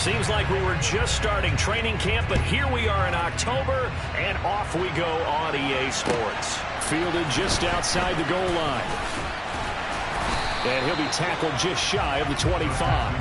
Seems like we were just starting training camp, but here we are in October, and off we go on EA Sports. Fielded just outside the goal line. And he'll be tackled just shy of the 25.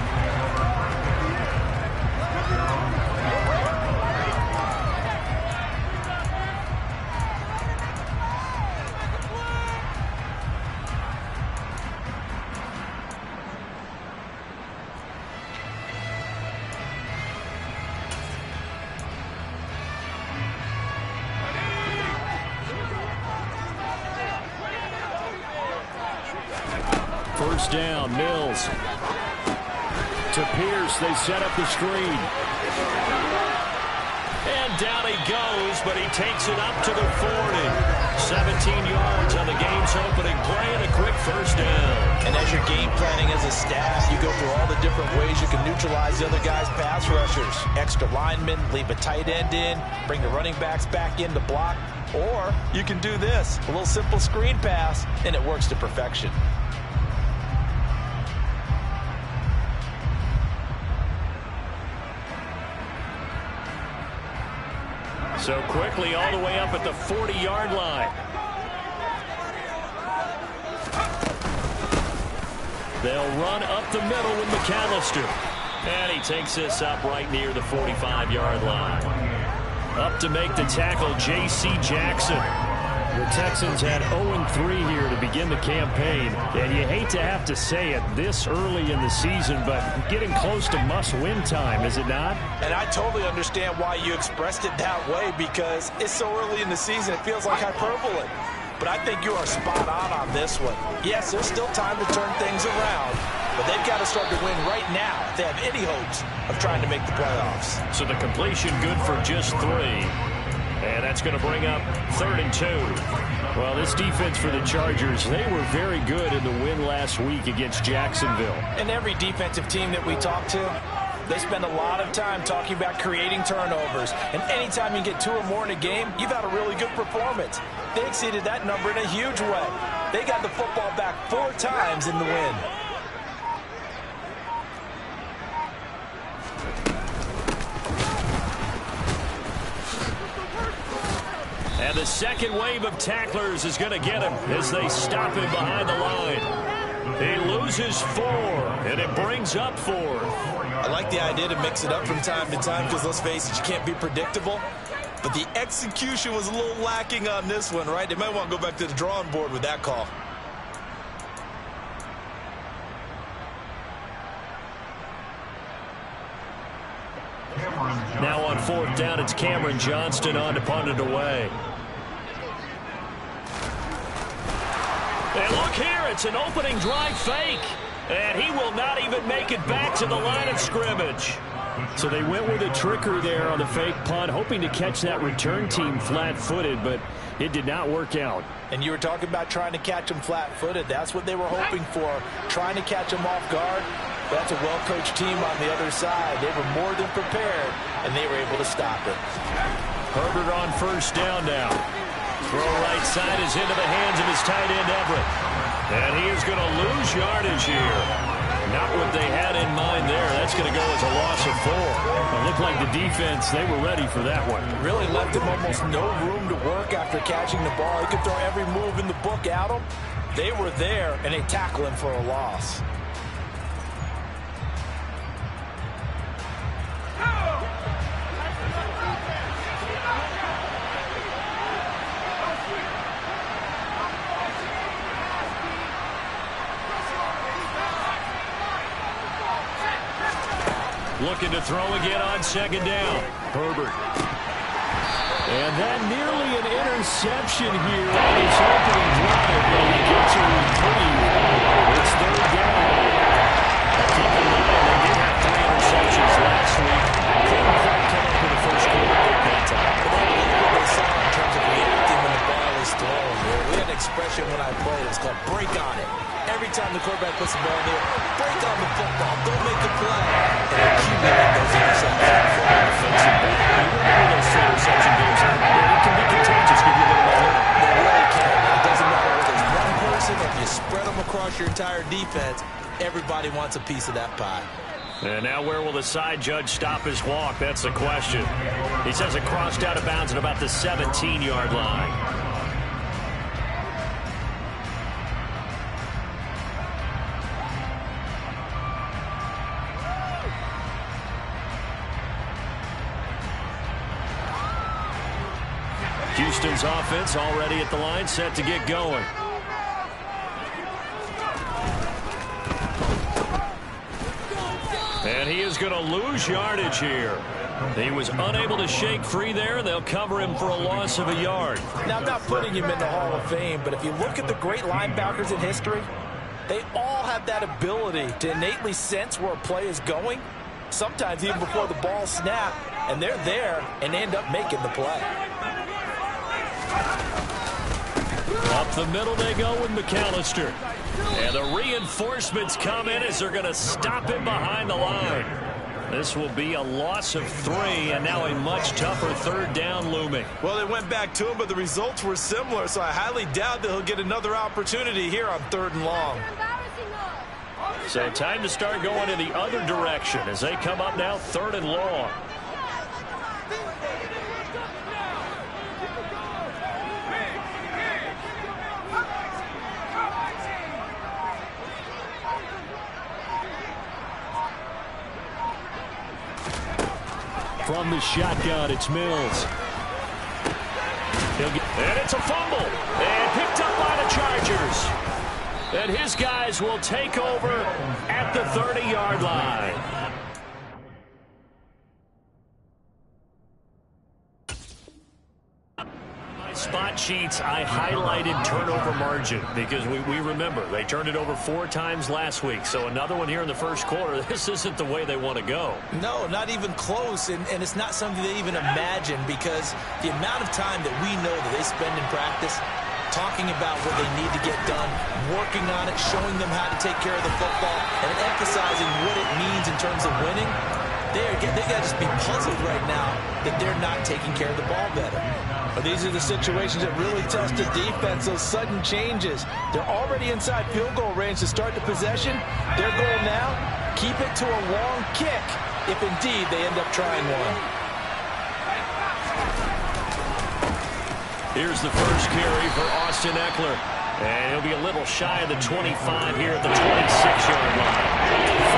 First down, Mills. To Pierce, they set up the screen. And down he goes, but he takes it up to the 40. 17 yards on the game's opening play and a quick first down. And as you're game planning as a staff, you go through all the different ways you can neutralize the other guy's pass rushers. Extra linemen, leave a tight end in, bring the running backs back in to block. Or you can do this, a little simple screen pass, and it works to perfection. So quickly all the way up at the 40-yard line. They'll run up the middle with McAllister. And he takes this up right near the 45-yard line. Up to make the tackle, J.C. Jackson. The Texans had 0-3 here to begin the campaign. And you hate to have to say it this early in the season, but getting close to must-win time, is it not? And I totally understand why you expressed it that way, because it's so early in the season, it feels like hyperbole. But I think you are spot on this one. Yes, there's still time to turn things around, but they've got to start to win right now if they have any hopes of trying to make the playoffs. So the completion good for just 3. And that's going to bring up 3rd and 2. Well, this defense for the Chargers, they were very good in the win last week against Jacksonville. And every defensive team that we talk to, they spend a lot of time talking about creating turnovers. And anytime you get 2 or more in a game, you've had a really good performance. They exceeded that number in a huge way. They got the football back 4 times in the win. And the second wave of tacklers is going to get him as they stop him behind the line. He loses 4, and it brings up 4. I like the idea to mix it up from time to time because, let's face it, you can't be predictable. But the execution was a little lacking on this one, right? They might want to go back to the drawing board with that call. Now on 4th down, it's Cameron Johnston on to punt it away. And look here, it's an opening drive fake. And he will not even make it back to the line of scrimmage. So they went with a trickery there on the fake punt, hoping to catch that return team flat-footed, but it did not work out. And you were talking about trying to catch them flat-footed. That's what they were hoping for, trying to catch them off guard. That's a well-coached team on the other side. They were more than prepared, and they were able to stop it. Herbert on 1st down now. Throw right side is into the hands of his tight end, Everett. And he is going to lose yardage here. Not what they had in mind there. That's going to go as a loss of 4. It looked like the defense, they were ready for that one. Really left him almost no room to work after catching the ball. He could throw every move in the book at him. They were there, and they tackled him for a loss. Looking to throw again on 2nd down. Herbert. And then nearly an interception here on his opening drive, but he gets a reprieve. It's 3rd down. Keep in mind, they did have 3 interceptions last week. Couldn't quite come up with the first quarter at that time. But they look what they saw in terms of reacting when the ball is thrown. We had an expression when I played. It's called break on it. Every time the quarterback puts the ball in there, break on the football. Go make a play. And accumulate those interceptions. For an offensive back, you remember those 3 interception games. It can be contagious. Give you a little momentum. They really can. It doesn't matter whether it's one person or if you spread them across your entire defense. Everybody wants a piece of that pie. And now where will the side judge stop his walk? That's the question. He says it crossed out of bounds at about the 17-yard line. Houston's offense already at the line, set to get going. And he is going to lose yardage here. He was unable to shake free there. They'll cover him for a loss of a yard. Now, I'm not putting him in the Hall of Fame, but if you look at the great linebackers in history, they all have that ability to innately sense where a play is going, sometimes even before the ball snaps, and they're there and end up making the play. Up the middle they go with McAllister. And the reinforcements come in as they're going to stop him behind the line. This will be a loss of 3, and now a much tougher third down looming. Well, they went back to him, but the results were similar, so I highly doubt that he'll get another opportunity here on 3rd and long. So time to start going in the other direction as they come up now 3rd and long. From the shotgun, it's Mills. And it's a fumble. And picked up by the Chargers. And his guys will take over at the 30-yard line. Spot sheets, I highlighted turnover margin because we remember they turned it over 4 times last week. So another one here in the first quarter. This isn't the way they want to go. No, not even close, and it's not something they even imagine because the amount of time that we know that they spend in practice talking about what they need to get done, working on it, showing them how to take care of the football, and emphasizing what it means in terms of winning. They got to just be puzzled right now that they're not taking care of the ball better. But these are the situations that really test the defense, those sudden changes. They're already inside field goal range to start the possession. Their goal now, keep it to a long kick if indeed they end up trying one. Here's the first carry for Austin Eckler. And he'll be a little shy of the 25 here at the 26-yard line.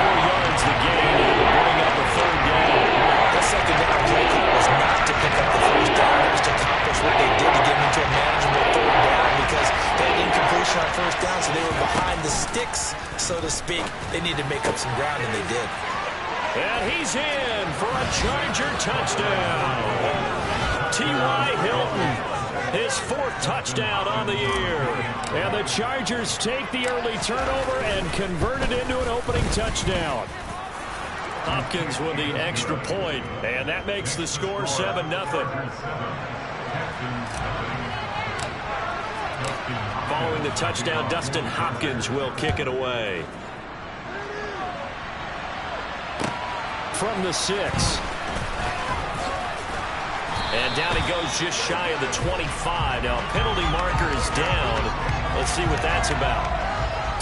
4 yards the gain, and it'll bring up a 3rd down. The second down play call was not to pick up the first down. It was to accomplish what they did to get into a manageable 3rd down because they had incompletion on 1st down, so they were behind the sticks, so to speak. They needed to make up some ground, and they did. And he's in for a Charger touchdown. T.Y. Hilton, his 4th touchdown on the year. And the Chargers take the early turnover and convert it into an opening touchdown. Hopkins with the extra point, and that makes the score 7-0. Following the touchdown, Dustin Hopkins will kick it away. From the 6. And down he goes just shy of the 25. Now, penalty marker is down. Let's see what that's about.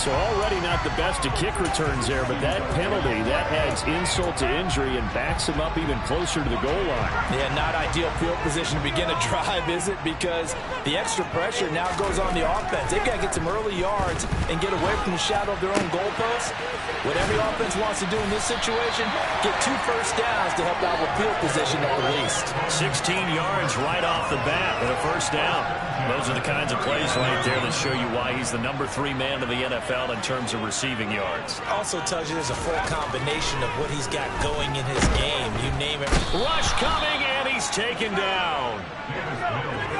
So already not the best of kick returns there, but that penalty, that adds insult to injury and backs him up even closer to the goal line. Yeah, not ideal field position to begin a drive, is it? Because the extra pressure now goes on the offense. They've got to get some early yards and get away from the shadow of their own goalposts. What every offense wants to do in this situation, get 2 first downs to help out with field position at the least. 16 yards right off the bat and a 1st down. Those are the kinds of plays right there that show you why he's the number 3 man in the NFL in terms of receiving yards. Also tells you there's a full combination of what he's got going in his game. You name it. Rush coming, and he's taken down.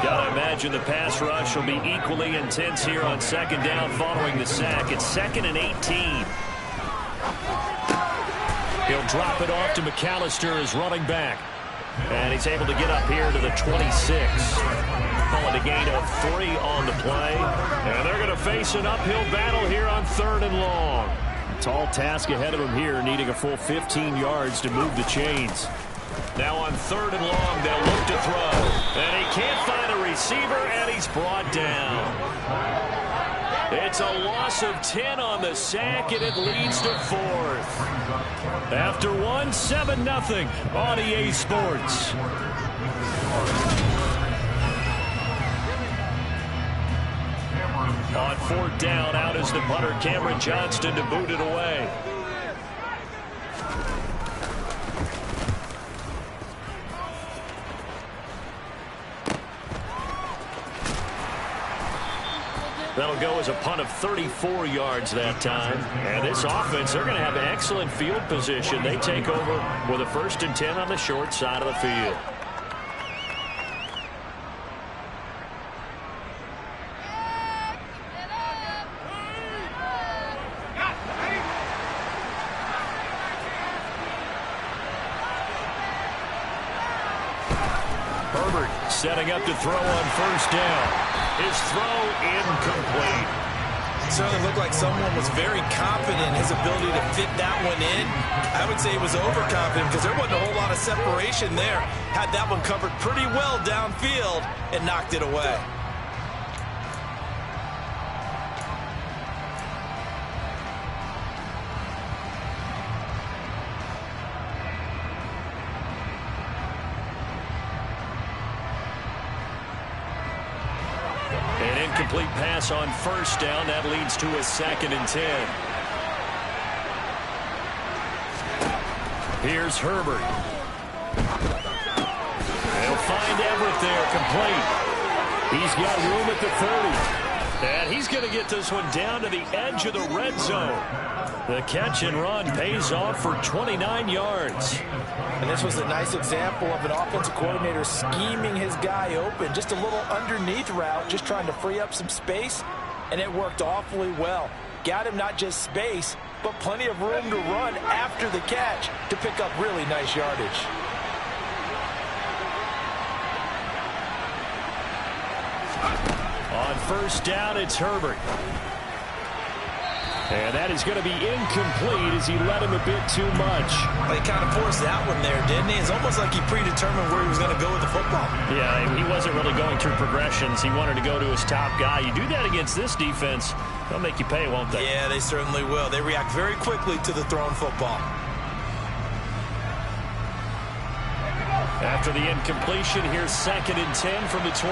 Gotta imagine the pass rush will be equally intense here on 2nd down following the sack. It's 2nd and 18. He'll drop it off to McAllister as running back. And he's able to get up here to the 26. Call it a gain of 3 on the play. And they're going to face an uphill battle here on 3rd and long. Tall task ahead of him here, needing a full 15 yards to move the chains. Now on 3rd and long, they'll look to throw. And he can't find a receiver, and he's brought down. It's a loss of 10 on the sack, and it leads to 4th. After 7-0 on EA Sports. On 4th down, out is the punter, Cameron Johnston, to boot it away. That'll go as a punt of 34 yards that time. And this offense, they're going to have an excellent field position. They take over with a 1st and 10 on the short side of the field. Herbert setting up to throw on 1st down. His throw incomplete. It certainly looked like someone was very confident in his ability to fit that one in. I would say he was overconfident because there wasn't a whole lot of separation there. Had that one covered pretty well downfield and knocked it away. Incomplete pass on 1st down. That leads to a 2nd and 10. Here's Herbert. They'll find Everett there, complete. He's got room at the 30. And he's going to get this one down to the edge of the red zone. The catch and run pays off for 29 yards. And this was a nice example of an offensive coordinator scheming his guy open. Just a little underneath route, just trying to free up some space, and it worked awfully well. Got him not just space, but plenty of room to run after the catch to pick up really nice yardage. On 1st down, it's Herbert. And that is going to be incomplete as he led him a bit too much. Well, he kind of forced that one there, didn't he? It's almost like he predetermined where he was going to go with the football. Yeah, he wasn't really going through progressions. He wanted to go to his top guy. You do that against this defense, they'll make you pay, won't they? Yeah, they certainly will. They react very quickly to the thrown football. After the incompletion, here's 2nd and 10 from the 20.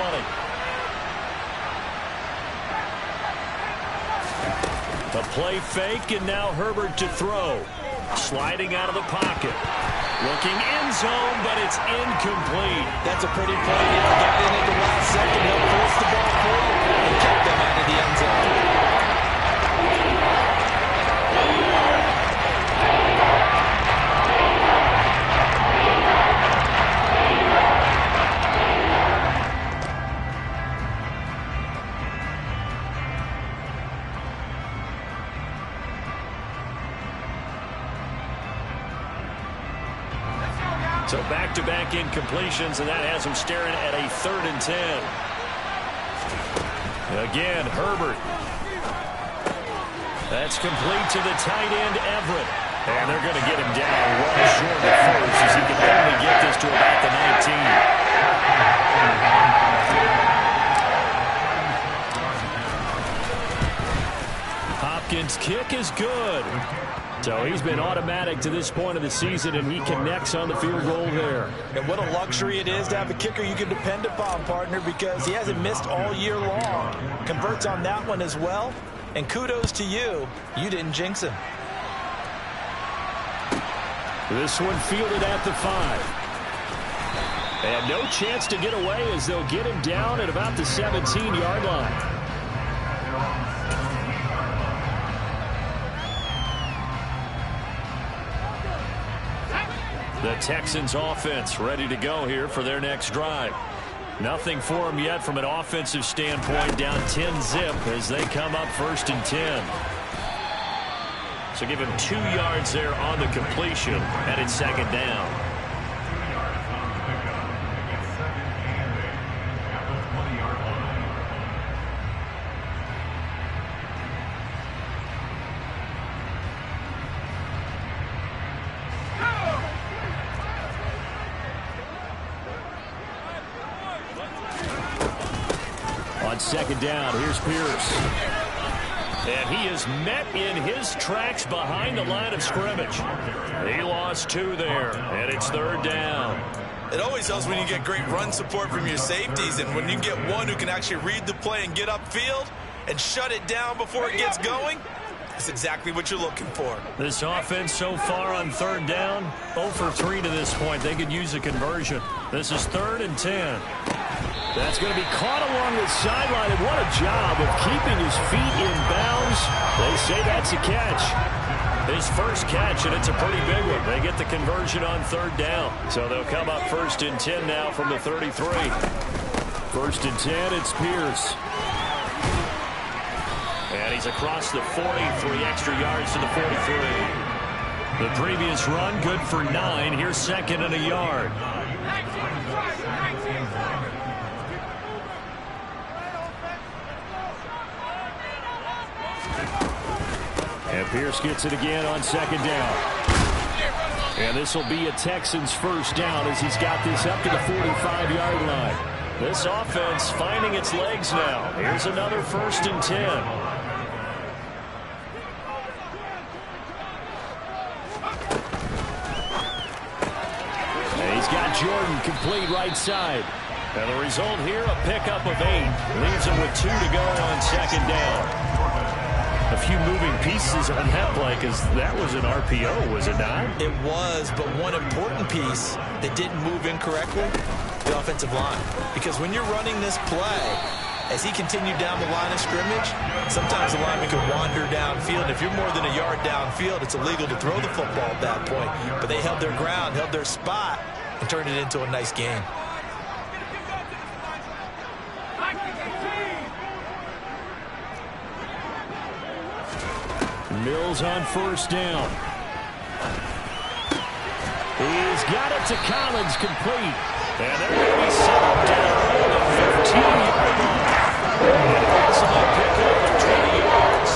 A play fake, and now Herbert to throw. Sliding out of the pocket. Looking end zone, but it's incomplete. That's a pretty play. Got in at the last second. He'll force the ball forward and kick them out of the end zone. So back-to-back incompletions, and that has him staring at a 3rd and 10. Again, Herbert. That's complete to the tight end, Everett. And they're going to get him down well short of 1st as he can only get this to about the 19. Hopkins' kick is good. So he's been automatic to this point of the season, and he connects on the field goal there. And what a luxury it is to have a kicker you can depend upon, partner, because he hasn't missed all year long. Converts on that one as well. And kudos to you. You didn't jinx him. This one fielded at the 5. And no chance to get away as they'll get him down at about the 17-yard line. The Texans offense ready to go here for their next drive. Nothing for them yet from an offensive standpoint, down 10-zip as they come up 1st and 10. So give him 2 yards there on the completion, and it's 2nd down. On 2nd down, here's Pierce. And he is met in his tracks behind the line of scrimmage. He lost 2 there, and it's 3rd down. It always helps when you get great run support from your safeties, and when you get one who can actually read the play and get upfield and shut it down before it gets going, that's exactly what you're looking for. This offense so far on 3rd down, 0 for 3 to this point. They could use a conversion. This is 3rd and 10. That's going to be caught along the sideline, and what a job of keeping his feet in bounds. They say that's a catch. His first catch, and it's a pretty big one. They get the conversion on 3rd down. So they'll come up 1st and 10 now from the 33. 1st and 10, it's Pierce. And he's across the 40, 3 extra yards to the 43. The previous run, good for 9. Here's 2nd and a yard. And Pierce gets it again on 2nd down. And this will be a Texans 1st down as he's got this up to the 45-yard line. This offense finding its legs now. Here's another 1st and 10. And he's got Jordan complete right side. And the result here, a pickup of 8. Leaves him with 2 to go on 2nd down. A few moving pieces on that play because that was an RPO, was it not? It was, but one important piece that didn't move incorrectly, the offensive line. Because when you're running this play, as he continued down the line of scrimmage, sometimes the lineman could wander downfield. And if you're more than a yard downfield, it's illegal to throw the football at that point. But they held their ground, held their spot, and turned it into a nice game. Mills on 1st down. He's got it to Collins, complete. And they're going to be settled down on the 15-yard line. And a possible pickup of 20 yards.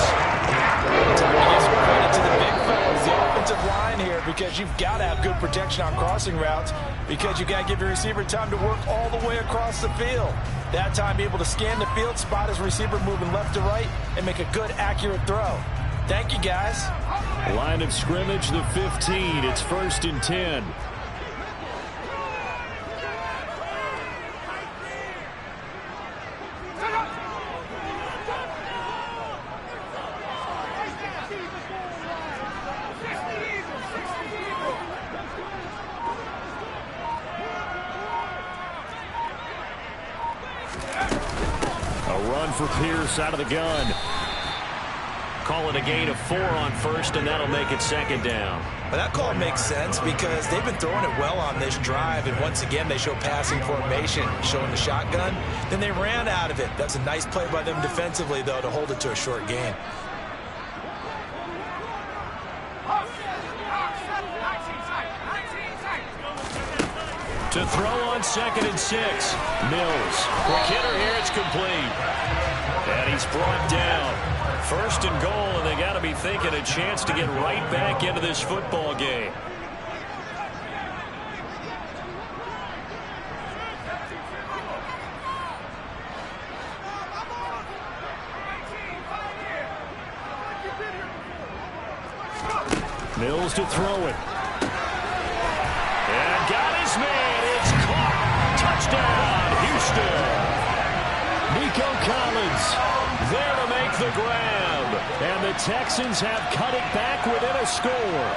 Time to give some credit to the big fellas, the offensive line here, because you've got to have good protection on crossing routes, because you've got to give your receiver time to work all the way across the field. That time, be able to scan the field, spot his receiver moving left to right, and make a good, accurate throw. Thank you, guys. Line of scrimmage, the 15. It's 1st and 10. A run for Pierce out of the gun. Call it a gain of 4 on 1st, and that'll make it 2nd down. But that call makes sense because they've been throwing it well on this drive, and once again they show passing formation, showing the shotgun. Then they ran out of it. That's a nice play by them defensively, though, to hold it to a short gain. To throw on 2nd and 6. Mills. Quick hitter here, it's complete. And he's brought down. 1st and goal, and they got to be thinking a chance to get right back into this football game. Mills to throw it. And got his man. It's caught. Touchdown, Houston. Nico Collins there to make the grab. And the Texans have cut it back within a score.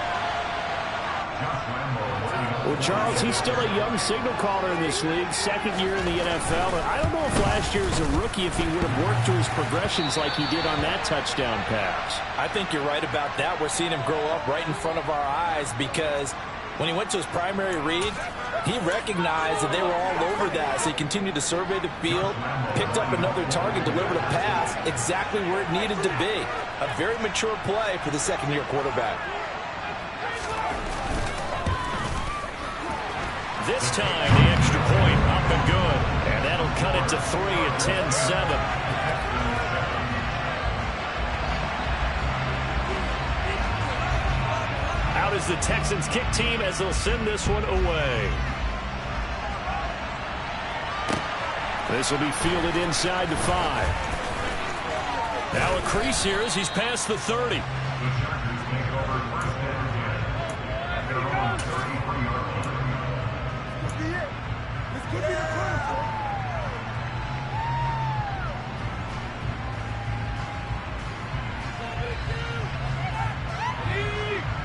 Well, Charles, he's still a young signal caller in this league, 2nd year in the NFL. And I don't know if last year as a rookie if he would have worked through his progressions like he did on that touchdown pass. I think you're right about that. We're seeing him grow up right in front of our eyes because when he went to his primary read, he recognized that they were all over that. So he continued to survey the field, picked up another target, delivered a pass exactly where it needed to be. A very mature play for the 2nd-year quarterback. This time, the extra point up and good. And that'll cut it to 3 at 10-7. Out is the Texans kick team as they'll send this one away. This will be fielded inside the 5. Now a crease here as he's past the 30.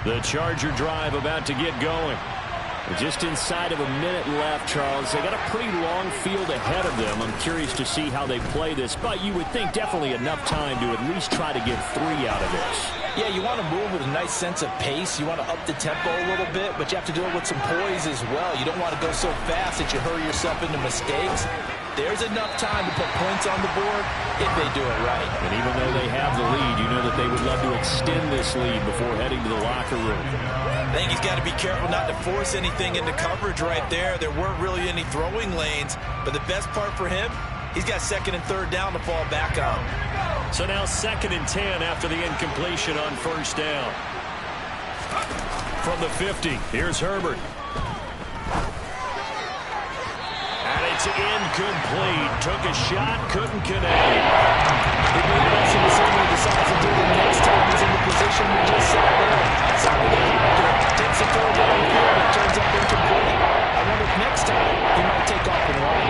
The Charger drive about to get going. Just inside of a minute left, Charles. They got a pretty long field ahead of them. I'm curious to see how they play this, but you would think definitely enough time to at least try to get 3 out of this. Yeah, you want to move with a nice sense of pace. You want to up the tempo a little bit, but you have to do it with some poise as well. You don't want to go so fast that you hurry yourself into mistakes. There's enough time to put points on the board if they do it right. And even though they have the lead, you know that they would love to extend this lead before heading to the locker room. I think he's got to be careful not to force anything into coverage right there. There weren't really any throwing lanes, but the best part for him, he's got 2nd and 3rd down to fall back on. So now 2nd and 10 after the incompletion on 1st down. From the 50, here's Herbert. And it's incomplete. Took a shot, couldn't connect. It'd be interesting to see what he decides to do the next time he's in the position we just saw there. Something to pocket, takes it for a long field, it turns up incomplete. I wonder if next time he might take off and run.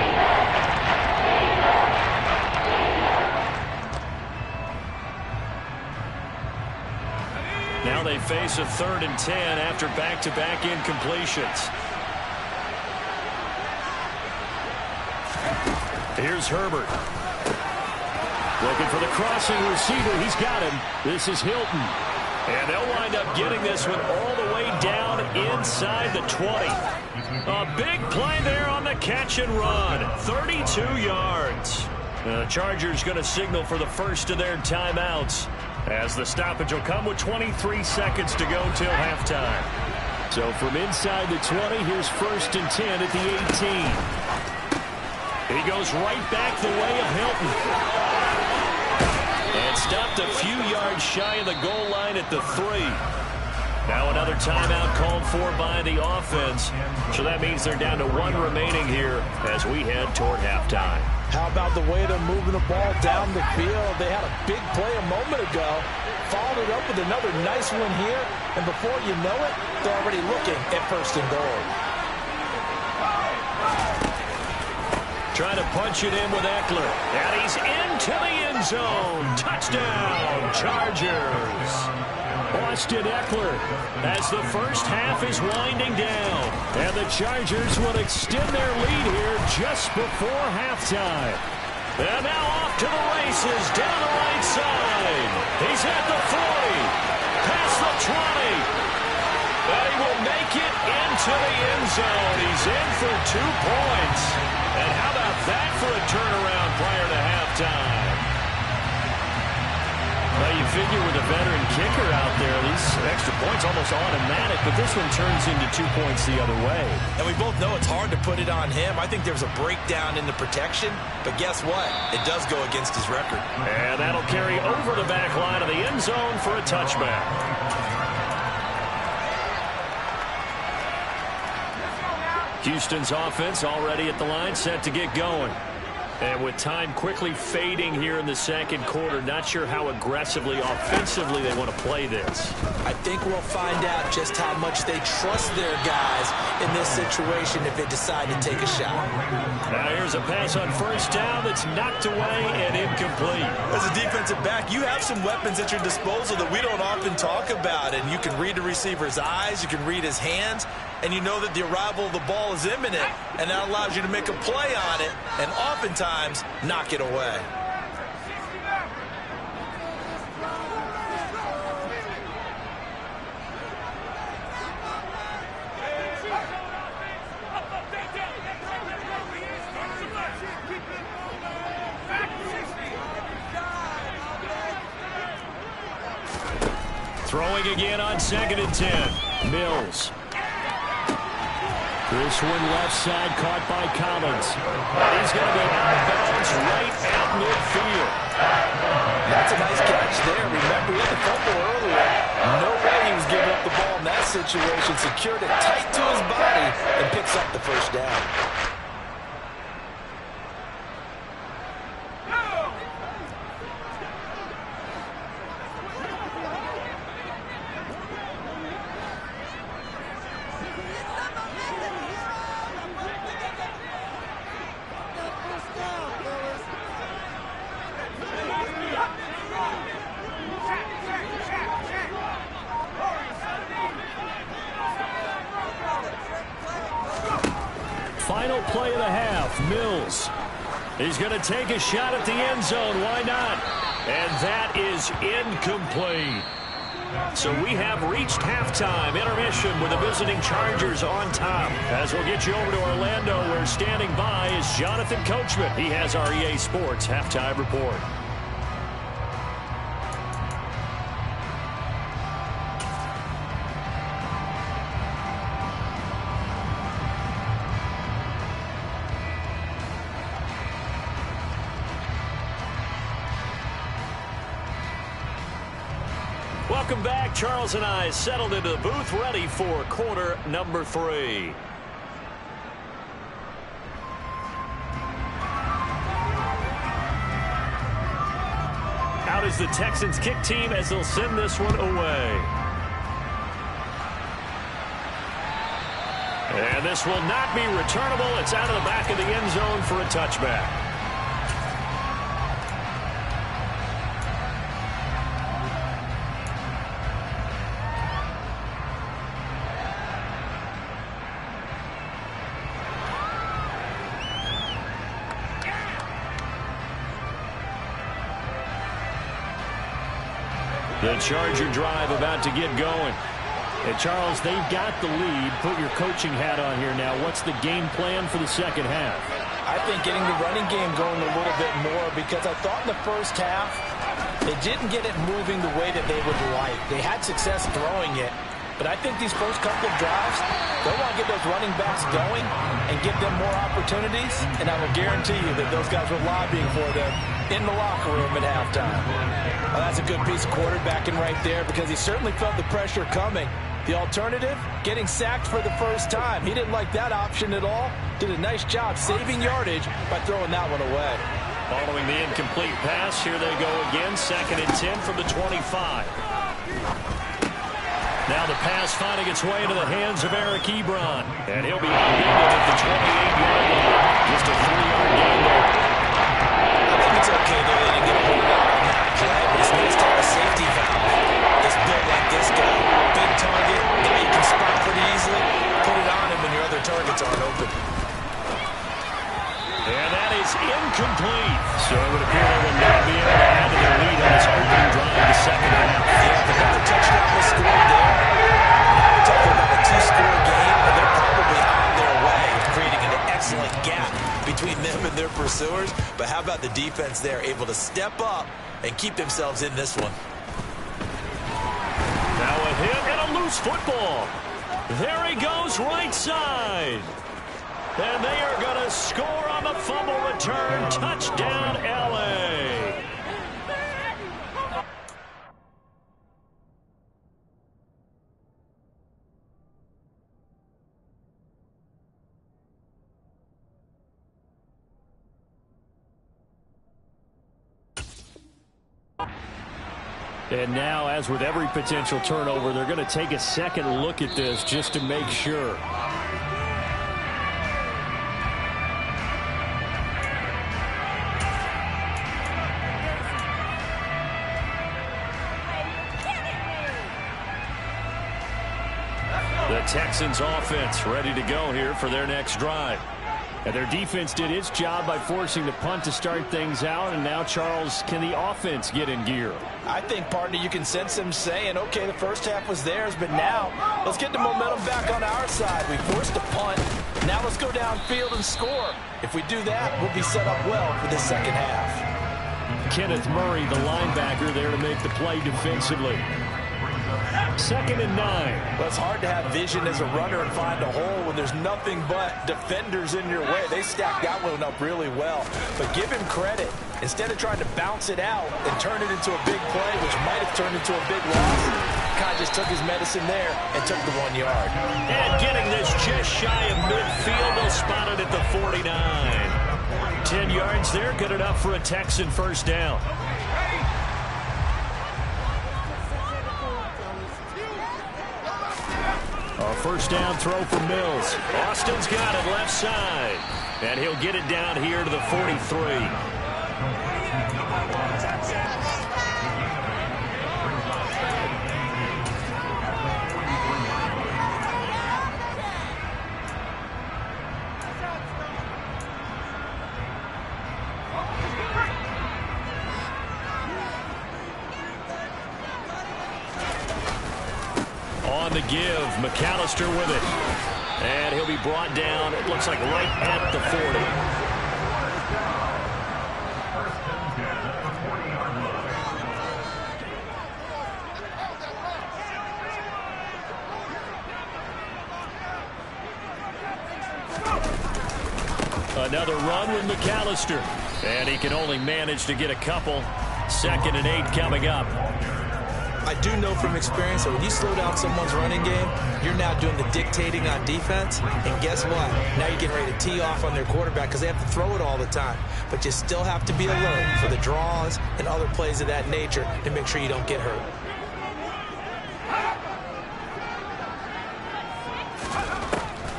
Now they face a 3rd and 10 after back-to-back incompletions. Here's Herbert. Looking for the crossing receiver. He's got him. This is Hilton. And they'll wind up getting this one all the way down inside the 20. A big play there on the catch and run. 32 yards. The Chargers going to signal for the first of their timeouts, as the stoppage will come with 23 seconds to go till halftime. So from inside the 20, here's 1st and 10 at the 18. He goes right back the way of Hilton. And stopped a few yards shy of the goal line at the 3. Now another timeout called for by the offense. So that means they're down to 1 remaining here as we head toward halftime. How about the way they're moving the ball down the field? They had a big play a moment ago. Followed it up with another nice one here. And before you know it, they're already looking at 1st and goal. Trying to punch it in with Eckler. And he's into the end zone. Touchdown, Chargers. Austin Eckler as the first half is winding down. And the Chargers will extend their lead here just before halftime. And now off to the races down the right side. He's at the 40. Past the 20. But he will make it into the end zone. He's in for 2 points. And how about that for a turnaround prior to halftime? Well, you figure with a veteran kicker out there, these extra points almost automatic, but this one turns into 2 points the other way. And we both know it's hard to put it on him. I think there's a breakdown in the protection, but guess what? It does go against his record. And that'll carry over the back line of the end zone for a touchback. Houston's offense already at the line, set to get going. And with time quickly fading here in the 2nd quarter, not sure how aggressively, offensively they want to play this. I think we'll find out just how much they trust their guys in this situation if they decide to take a shot. Now here's a pass on 1st down that's knocked away and incomplete. As a defensive back, you have some weapons at your disposal that we don't often talk about. And you can read the receiver's eyes, you can read his hands, and you know that the arrival of the ball is imminent, and that allows you to make a play on it and oftentimes knock it away. Throwing again on 2nd and 10. Mills. This one left side caught by Collins. He's going to be out of bounds right at midfield. That's a nice catch there. Remember, he had the fumble earlier. No way he was giving up the ball in that situation. Secured it tight to his body and picks up the 1st down. final play of the half. Mills. He's going to take a shot at the end zone. Why not? And that is incomplete. So we have reached halftime intermission with the visiting Chargers on top. As we'll get you over to Orlando, where standing by is Jonathan Coachman. He has our EA Sports halftime report. Welcome back. Charles and I settled into the booth, ready for quarter number 3. Out is the Texans kick team as they'll send this one away. And this will not be returnable. It's out of the back of the end zone for a touchback. The Charger drive about to get going. And Charles, they've got the lead. Put your coaching hat on here now. What's the game plan for the second half? I think getting the running game going a little bit more, because I thought in the first half they didn't get it moving the way that they would like. They had success throwing it, but I think these first couple of drives, they want to get those running backs going and give them more opportunities, and I will guarantee you that those guys were lobbying for them in the locker room at halftime. Well, that's a good piece of quarterbacking right there, because he certainly felt the pressure coming. The alternative, getting sacked for the first time. He didn't like that option at all. Did a nice job saving yardage by throwing that one away. Following the incomplete pass, here they go again. 2nd and 10 from the 25. Now the pass finding its way into the hands of Eric Ebron. And he'll be outgained at the 28-yard line. Just a 3-yard gain there. I think it's okay though they didn't get a hold out on that play, but it's nice to have a safety valve. This build like this guy, big target, guy you can spot pretty easily. Put it on him when your other targets aren't open. And that is incomplete. So it would appear they will not be able to add to their lead on this opening drive in the second half. Yeah, another touchdown was scored there. Now we're talking about a 2-score game, and they're probably on their way of creating an excellent gap between them and their pursuers. But how about the defense there, able to step up and keep themselves in this one? Now a hit and a loose football. There he goes, right side. And they are going to score on the fumble return. Touchdown, L.A. And now, as with every potential turnover, they're going to take a second look at this just to make sure. The Texans offense ready to go here for their next drive. And their defense did its job by forcing the punt to start things out. And now, Charles, can the offense get in gear? I think, partner, you can sense them saying, okay, the first half was theirs, but now let's get the momentum back on our side. We forced a punt. Now let's go downfield and score. If we do that, we'll be set up well for the second half. Kenneth Murray, the linebacker, there to make the play defensively. 2nd and 9. Well, it's hard to have vision as a runner and find a hole when there's nothing but defenders in your way. They stacked that one up really well. But give him credit. Instead of trying to bounce it out and turn it into a big play, which might have turned into a big loss, kind of just took his medicine there and took the 1 yard. And getting this just shy of midfield, they'll spot it at the 49. 10 yards there, good enough for a Texan first down. A first down throw for Mills. Austin's got it left side. And he'll get it down here to the 43. to give. McAllister with it. And he'll be brought down, it looks like, right at the 40. Another run with McAllister. And he can only manage to get a couple. 2nd and 8 coming up. I do know from experience that when you slow down someone's running game, you're now doing the dictating on defense. And guess what? Now you're getting ready to tee off on their quarterback because they have to throw it all the time. But you still have to be alert for the draws and other plays of that nature to make sure you don't get hurt.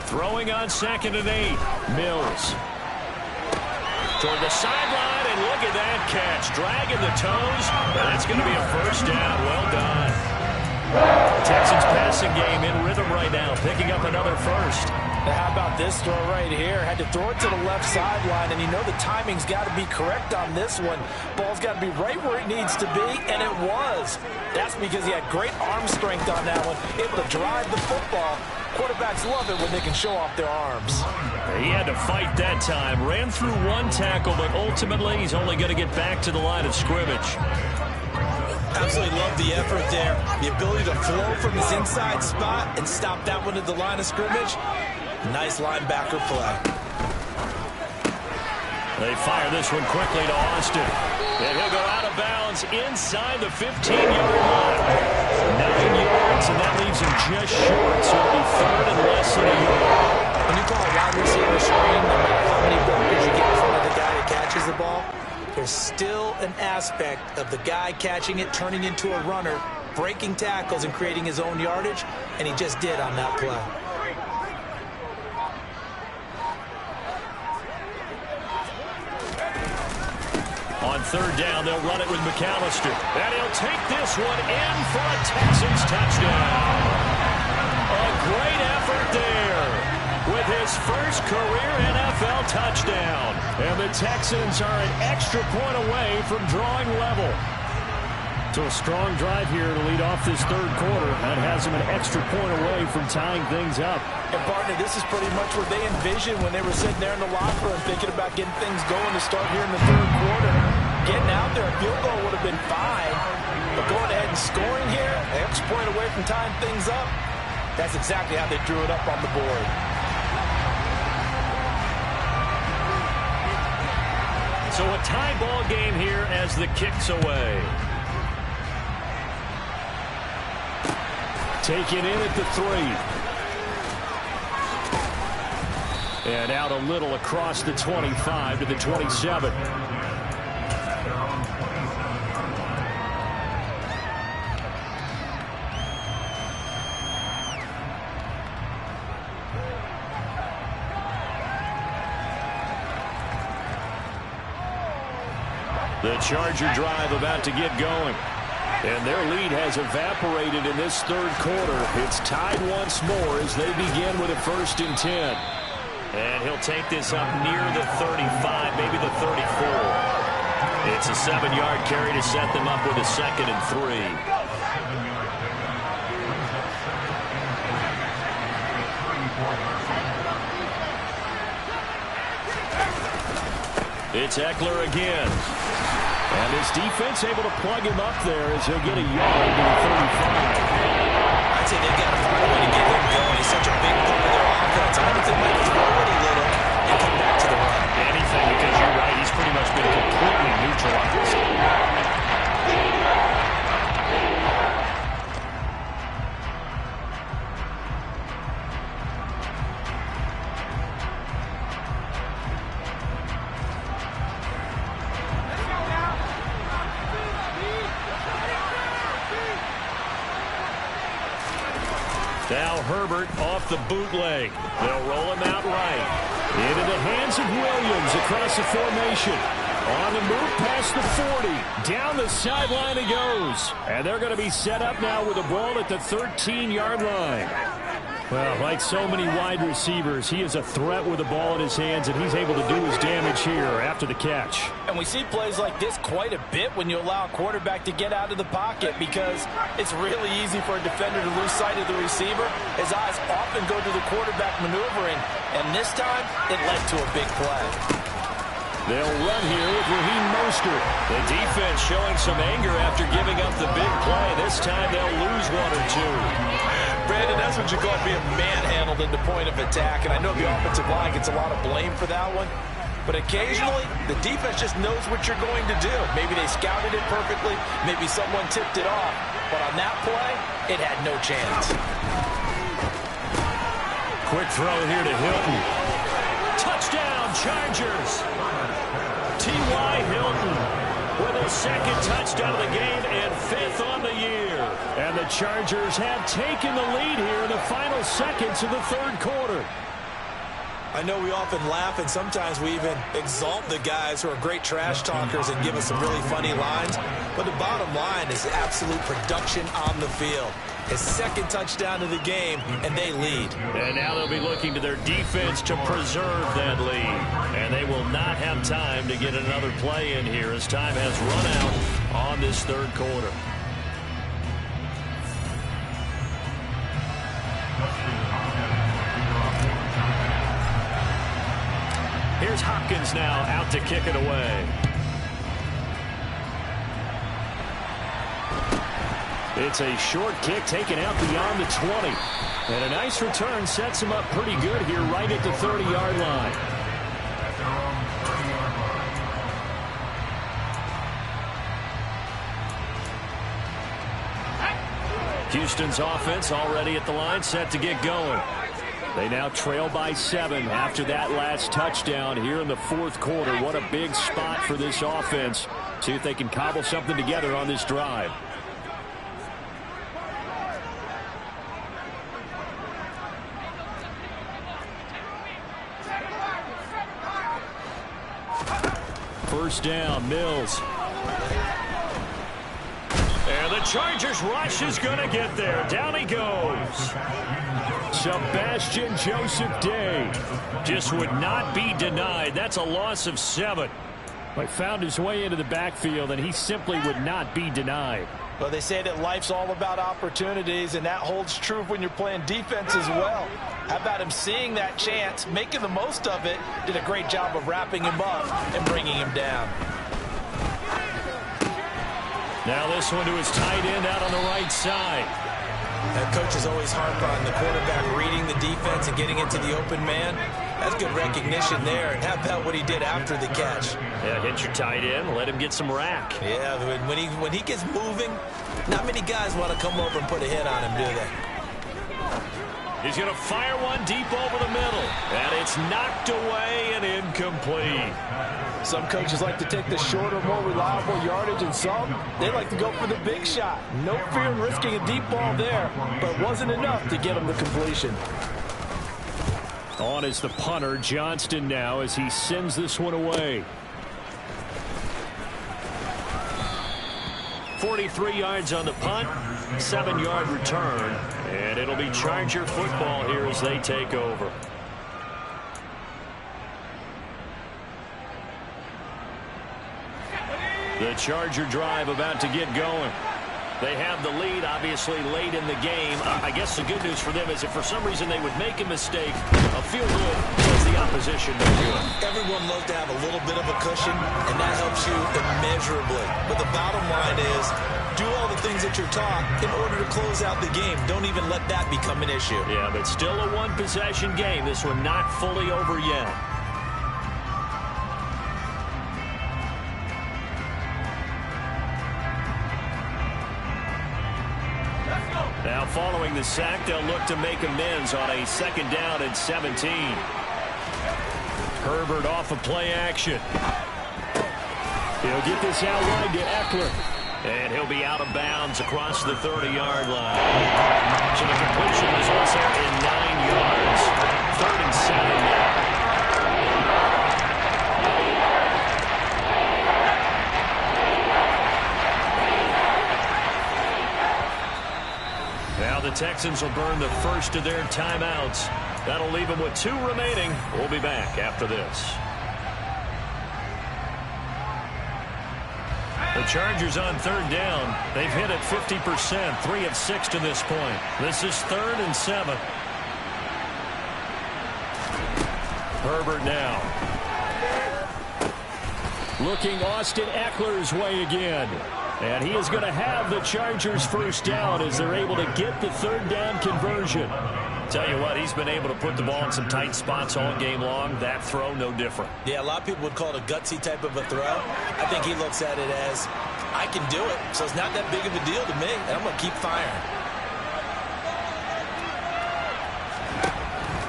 Throwing on 2nd and 8. Mills. Toward the sideline, and look at that catch. Dragging the toes. And that's going to be a first down. Well done. Texans passing game in rhythm right now, picking up another first. Now how about this throw right here? Had to throw it to the left sideline, and you know the timing's got to be correct on this one. Ball's got to be right where it needs to be, and it was. That's because he had great arm strength on that one, able to drive the football. Quarterbacks love it when they can show off their arms. He had to fight that time. Ran through one tackle, but ultimately he's only going to get back to the line of scrimmage. Absolutely love the effort there. The ability to flow from his inside spot and stop that one at the line of scrimmage. Nice linebacker play. They fire this one quickly to Austin. And he'll go out of bounds inside the 15-yard line. 9 yards, and that leaves him just short. So it'll be 3rd and less than a yard. When you call a wide receiver screen, no matter how many blockers you get in front of the guy that catches the ball, there's still an aspect of the guy catching it, turning into a runner, breaking tackles and creating his own yardage, and he just did on that play. On 3rd down, they'll run it with McAllister. And he'll take this one in for a Texans touchdown. A great effort there with his first career NFL touchdown. And the Texans are an extra point away from drawing level. So a strong drive here to lead off this 3rd quarter. That has them an extra point away from tying things up. And partner, this is pretty much what they envisioned when they were sitting there in the locker room thinking about getting things going to start here in the 3rd quarter. Getting out there, a field goal would have been fine. But going ahead and scoring here, an extra point away from tying things up, that's exactly how they drew it up on the board. So a tie ball game here as the kick's away. Taken in at the 3. And out a little across the 25 to the 27. The Charger drive about to get going. And their lead has evaporated in this 3rd quarter. It's tied once more as they begin with a 1st and 10. And he'll take this up near the 35, maybe the 34. It's a 7-yard carry to set them up with a 2nd and 3. It's Eckler again. And his defense able to plug him up there as he'll get a yard to the 35. I'd say they've got to find a way to get him going. He's such a big part of their offense. I wonder if they might throw it a little and come back to the run. Anything, because you're right. He's pretty much been completely neutralized. Now Herbert off the bootleg. They'll roll him out right. Into the hands of Williams across the formation. On the move past the 40. Down the sideline he goes. And they're going to be set up now with the ball at the 13-yard line. Well, like so many wide receivers, he is a threat with the ball in his hands, and he's able to do his damage here after the catch. And we see plays like this quite a bit when you allow a quarterback to get out of the pocket, because it's really easy for a defender to lose sight of the receiver. His eyes often go to the quarterback maneuvering, and this time it led to a big play. They'll run here with Raheem Mostert. The defense showing some anger after giving up the big play. This time they'll lose one or two. Brandon, that's what you call being manhandled at the point of attack. And I know the offensive line gets a lot of blame for that one. But occasionally, the defense just knows what you're going to do. Maybe they scouted it perfectly. Maybe someone tipped it off. But on that play, it had no chance. Quick throw here to Hilton. Touchdown, Chargers. T.Y. Hilton with his second touchdown of the game and 5th on the year. And the Chargers have taken the lead here in the final seconds of the third quarter. I know we often laugh, and sometimes we even exalt the guys who are great trash talkers and give us some really funny lines. But the bottom line is absolute production on the field. His second touchdown of the game, and they lead. And now they'll be looking to their defense to preserve that lead. And they will not have time to get another play in here as time has run out on this third quarter. Here's Hopkins now out to kick it away. It's a short kick taken out beyond the 20. And a nice return sets him up pretty good here right at the 30-yard line. Houston's offense already at the line, set to get going. They now trail by 7 after that last touchdown here in the fourth quarter. What a big spot for this offense. See if they can cobble something together on this drive. First down, Mills. And the Chargers rush is going to get there. Down he goes. Sebastian Joseph Day just would not be denied. That's a loss of 7. He found his way into the backfield, and he simply would not be denied. Well, they say that life's all about opportunities, and that holds true when you're playing defense as well. How about him seeing that chance, making the most of it, did a great job of wrapping him up and bringing him down. Now this one to his tight end out on the right side. That coach is always harped on the quarterback reading the defense and getting into the open man. That's good recognition there. And how about what he did after the catch? Yeah, hit your tight end, let him get some rack. Yeah, when he gets moving, not many guys want to come over and put a hit on him, do they? He's going to fire one deep over the middle. And it's knocked away and incomplete. Some coaches like to take the shorter, more reliable yardage, and some, they like to go for the big shot. No fear in risking a deep ball there, but it wasn't enough to get him the completion. On is the punter, Johnston, now as he sends this one away. 43 yards on the punt, 7-yard return, and it'll be Charger football here as they take over. The Charger drive about to get going. They have the lead, obviously, late in the game. I guess the good news for them is if for some reason they would make a mistake, a field goal tells the opposition they're good. Everyone loves to have a little bit of a cushion, and that helps you immeasurably. But the bottom line is, do all the things that you're taught in order to close out the game. Don't even let that become an issue. Yeah, but still a one-possession game. This one not fully over yet. Now following the sack, they'll look to make amends on a 2nd down and 17. Herbert off of play action. He'll get this out wide to Eckler. And he'll be out of bounds across the 30-yard line. So the completion results there in 9 yards. 3rd and 7 now. Now the Texans will burn the first of their timeouts. That'll leave them with 2 remaining. We'll be back after this. The Chargers on 3rd down. They've hit it 50%, 3 of 6 to this point. This is 3rd and 7. Herbert now. Looking Austin Eckler's way again. And he is going to have the Chargers first down as they're able to get the 3rd down conversion. Tell you what, he's been able to put the ball in some tight spots all game long. That throw, no different. Yeah, a lot of people would call it a gutsy type of a throw. I think he looks at it as, I can do it, so it's not that big of a deal to me, and I'm going to keep firing.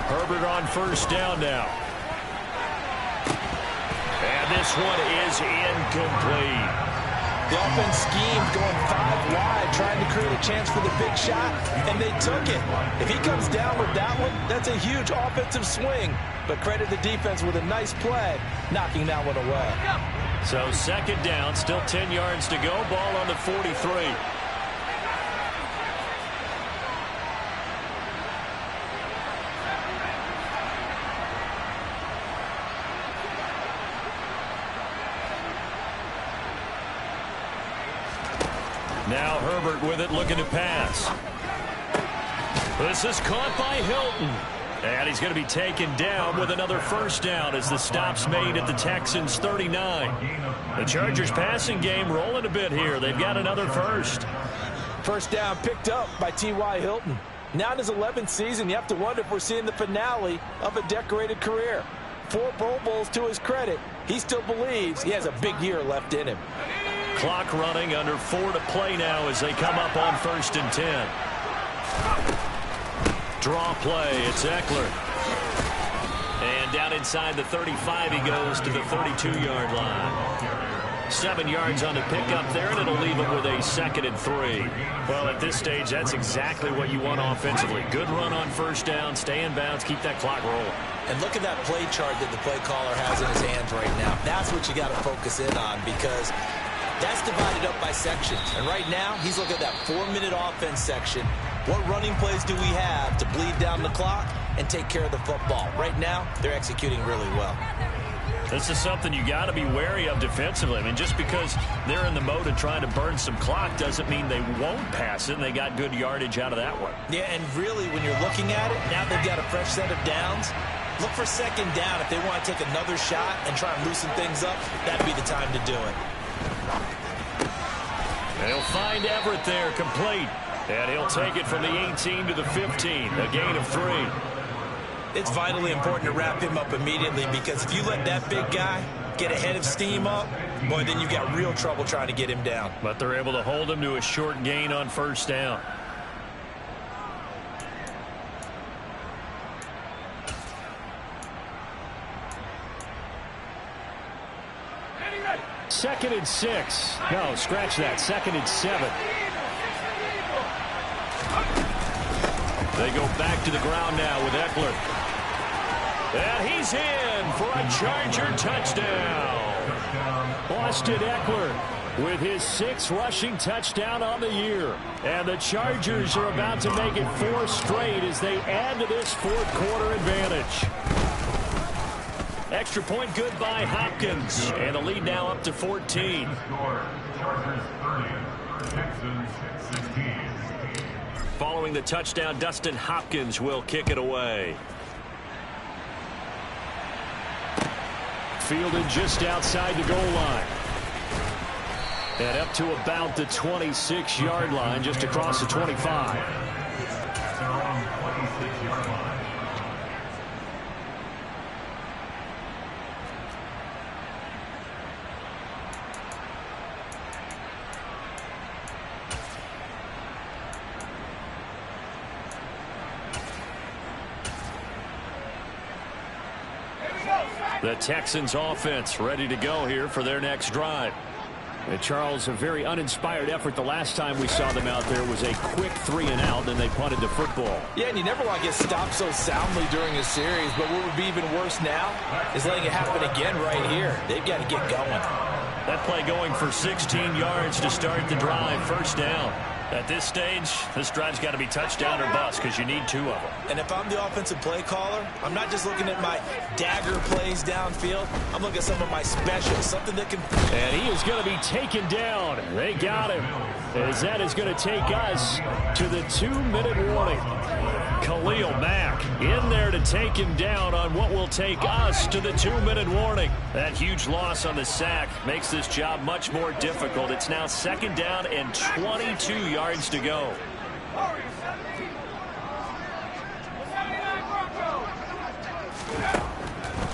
Herbert on first down now. And this one is incomplete. The offense schemed going 5 wide, trying to create a chance for the big shot, and they took it. If he comes down with that one, that's a huge offensive swing. But credit the defense with a nice play, knocking that one away. So 2nd down, still 10 yards to go, ball on the 43. Now Herbert with it, looking to pass. This is caught by Hilton. And he's going to be taken down with another first down as the stop's made at the Texans' 39. The Chargers passing game rolling a bit here. They've got another first. First down picked up by T.Y. Hilton. Now in his 11th season, you have to wonder if we're seeing the finale of a decorated career. 4 Pro Bowls to his credit. He still believes he has a big year left in him. Clock running, under 4 to play now as they come up on 1st and 10. Draw play, it's Eckler. And down inside the 35 he goes to the 32-yard line. 7 yards on the pickup there, and it'll leave him with a 2nd and 3. Well, at this stage, that's exactly what you want offensively. Good run on first down, stay in bounds, keep that clock rolling. And look at that play chart that the play caller has in his hands right now. That's what you got to focus in on, because that's divided up by sections. And right now, he's looking at that 4-minute offense section. What running plays do we have to bleed down the clock and take care of the football? Right now, they're executing really well. This is something you got to be wary of defensively. I mean, just because they're in the mode of trying to burn some clock doesn't mean they won't pass it, and they got good yardage out of that one. Yeah, and really, when you're looking at it, now they've got a fresh set of downs. Look for 2nd down. If they want to take another shot and try and loosen things up, that'd be the time to do it. They'll find Everett there, complete. And he'll take it from the 18 to the 15, a gain of 3. It's vitally important to wrap him up immediately, because if you let that big guy get ahead of steam up, boy, then you've got real trouble trying to get him down. But they're able to hold him to a short gain on first down. Second and 6. No, scratch that. 2nd and 7. They go back to the ground now with Eckler. And he's in for a Charger touchdown. Austin Eckler with his 6th rushing touchdown on the year. And the Chargers are about to make it 4 straight as they add to this 4th quarter advantage. Extra point good by Hopkins. And the lead now up to 14. Following the touchdown, Dustin Hopkins will kick it away. Fielded just outside the goal line. And up to about the 26-yard line, just across the 25. The Texans offense ready to go here for their next drive. And Charles, a very uninspired effort. The last time we saw them out there was a quick 3-and-out, and they punted the football. Yeah, and you never want to get stopped so soundly during a series, but what would be even worse now is letting it happen again right here. They've got to get going. That play going for 16 yards to start the drive. First down. At this stage, this drive's got to be touchdown or bust because you need 2 of them. And if I'm the offensive play caller, I'm not just looking at my dagger plays downfield. I'm looking at some of my specials, something that can... And he is going to be taken down. They got him. As that is going to take us to the 2-minute warning. Khalil Mack in there to take him down on what will take us to the 2-minute warning. That huge loss on the sack makes this job much more difficult. It's now 2nd down and 22 yards to go.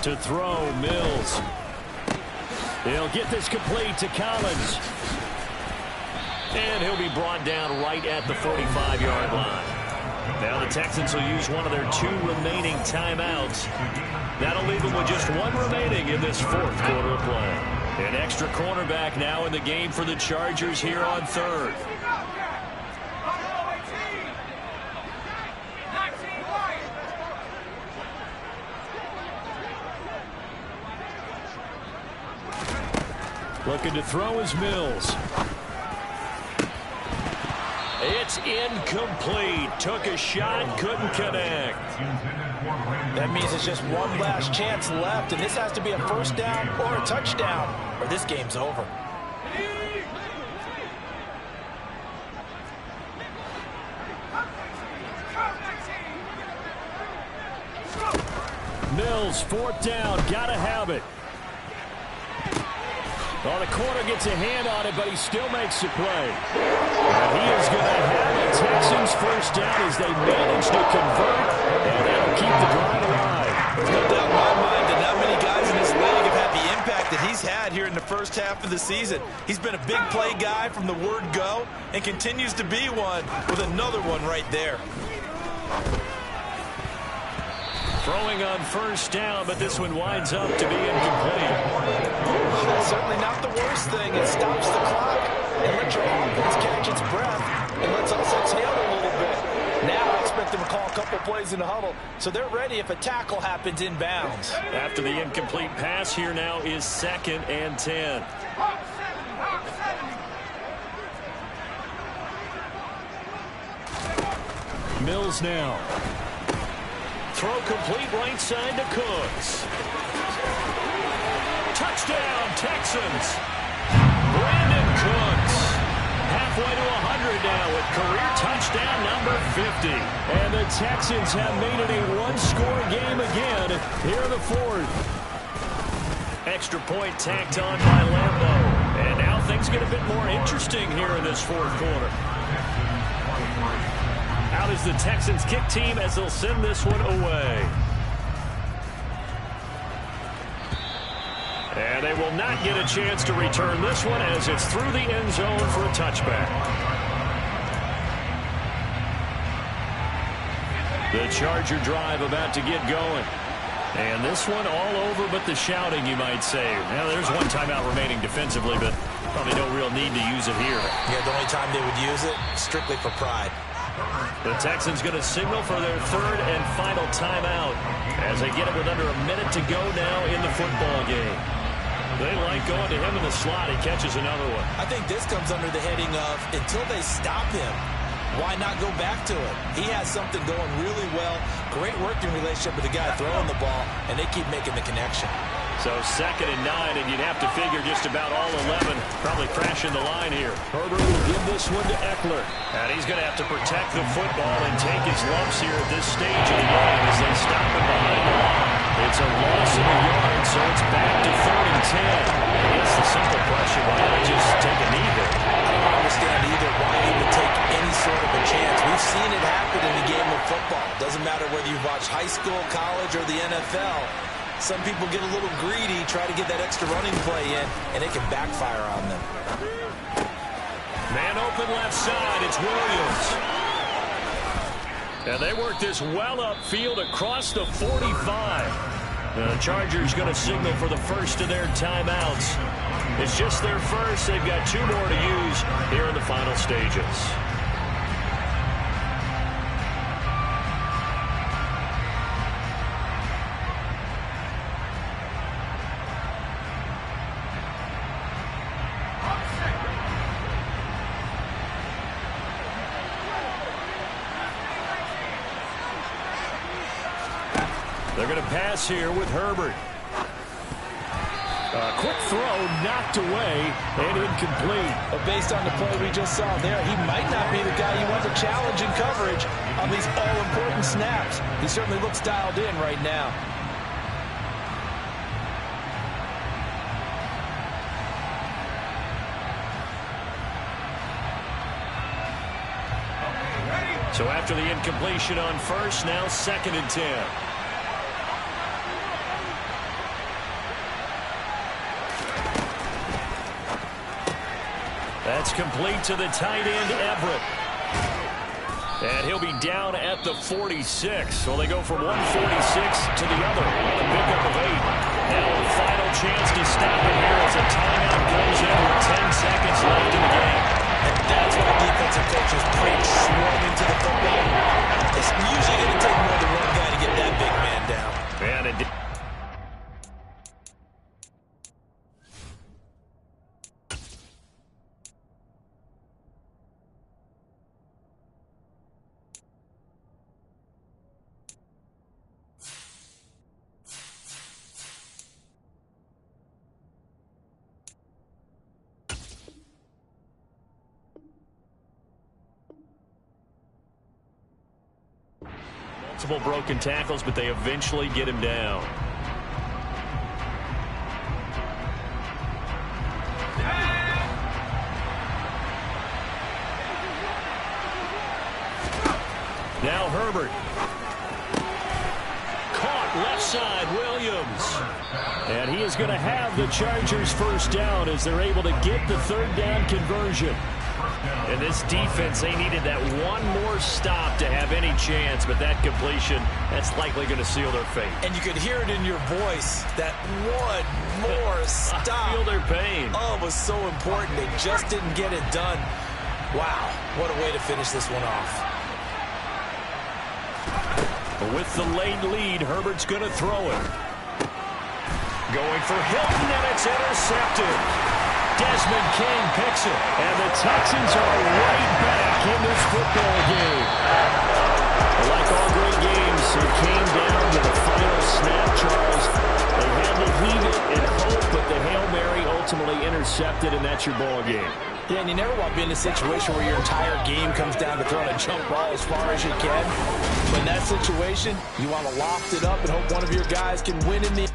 To throw, Mills. He'll get this complete to Collins. And he'll be brought down right at the 45-yard line. Now the Texans will use one of their 2 remaining timeouts. That'll leave them with just 1 remaining in this 4th quarter of play. An extra cornerback now in the game for the Chargers here on 3rd. Looking to throw is Mills. It's incomplete. Took a shot, couldn't connect. That means it's just one last chance left, and this has to be a 1st down or a touchdown, or this game's over. Mills, 4th down, gotta have it. Oh, the corner gets a hand on it, but he still makes the play. And he is going to have the Texans 1st down as they manage to convert, and that'll keep the drive alive. There's no doubt in my mind that not many guys in this league have had the impact that he's had here in the 1st half of the season. He's been a big play guy from the word go and continues to be one with another one right there. Throwing on 1st down, but this one winds up to be incomplete. That's certainly not the worst thing. It stops the clock and lets your offense catch its breath and lets us exhale a little bit. Now I expect them to call a couple plays in the huddle, so they're ready if a tackle happens inbounds. After the incomplete pass, here now is 2nd and 10. Mills now. Throw complete right side to Cooks. Touchdown, Texans. Brandon Cooks. Halfway to 100 now with career touchdown number 50. And the Texans have made it a 1-score game again here in the 4th. Extra point tacked on by Lambo. And now things get a bit more interesting here in this 4th quarter. Out is the Texans kick team as they'll send this one away. And they will not get a chance to return this one as it's through the end zone for a touchback. The Charger drive about to get going. And this one all over but the shouting, you might say. Now, there's one timeout remaining defensively, but probably no real need to use it here. Yeah, the only time they would use it, strictly for pride. The Texans going to signal for their 3rd and final timeout as they get it with under a minute to go now in the football game. They like going to him in the slot. He catches another one. I think this comes under the heading of until they stop him, why not go back to it? He has something going really well. Great working relationship with the guy throwing the ball, and they keep making the connection. So 2nd and 9, and you'd have to figure just about all 11 probably crashing the line here. Herbert will give this one to Eckler. And he's going to have to protect the football and take his lumps here at this stage of the game as they stop him behind the line. It's a loss of a yard, so it's back to 3rd and 10. I guess the simple question, why not just take a knee there? I don't understand either why he would take any sort of a chance. We've seen it happen in the game of football. Doesn't matter whether you've watched high school, college, or the NFL. Some people get a little greedy, try to get that extra running play in, and it can backfire on them. Man open left side, it's Williams. And they work this well upfield across the 45. The Chargers going to signal for the first of their timeouts. It's just their first. They've got 2 more to use here in the final stages. They're going to pass here with Herbert. A quick throw knocked away and incomplete. But based on the play we just saw there, he might not be the guy you want to challenge in coverage on these all-important snaps. He certainly looks dialed in right now. So after the incompletion on first, now 2nd and 10. That's complete to the tight end, Everett. And he'll be down at the 46. So they go from 146 to the other. A pickup of 8. Now a final chance to stop it here as a timeout comes in with 10 seconds left in the game. And that's why defensive coaches preach swarm into the football. It's usually going to take more than one guy to get that big man down. And it did. Multiple broken tackles, but they eventually get him down. Now Herbert. Caught left side, Williams. And he is going to have the Chargers first down as they're able to get the 3rd down conversion. And this defense, they needed that one more stop to have any chance, but that completion, that's likely going to seal their fate. And you could hear it in your voice, that one more stop. I feel their pain. Oh, it was so important. They just didn't get it done. Wow, what a way to finish this one off. With the late lead, Herbert's going to throw it. Going for Hilton, and it's intercepted. Desmond King picks it, and the Texans are right back in this football game. Like all great games, it came down to the final snap, Charles. They had to heave it and hope, but the Hail Mary ultimately intercepted, and that's your ball game. Yeah, and you never want to be in a situation where your entire game comes down to throwing a jump ball as far as you can. But in that situation, you want to loft it up and hope one of your guys can win in the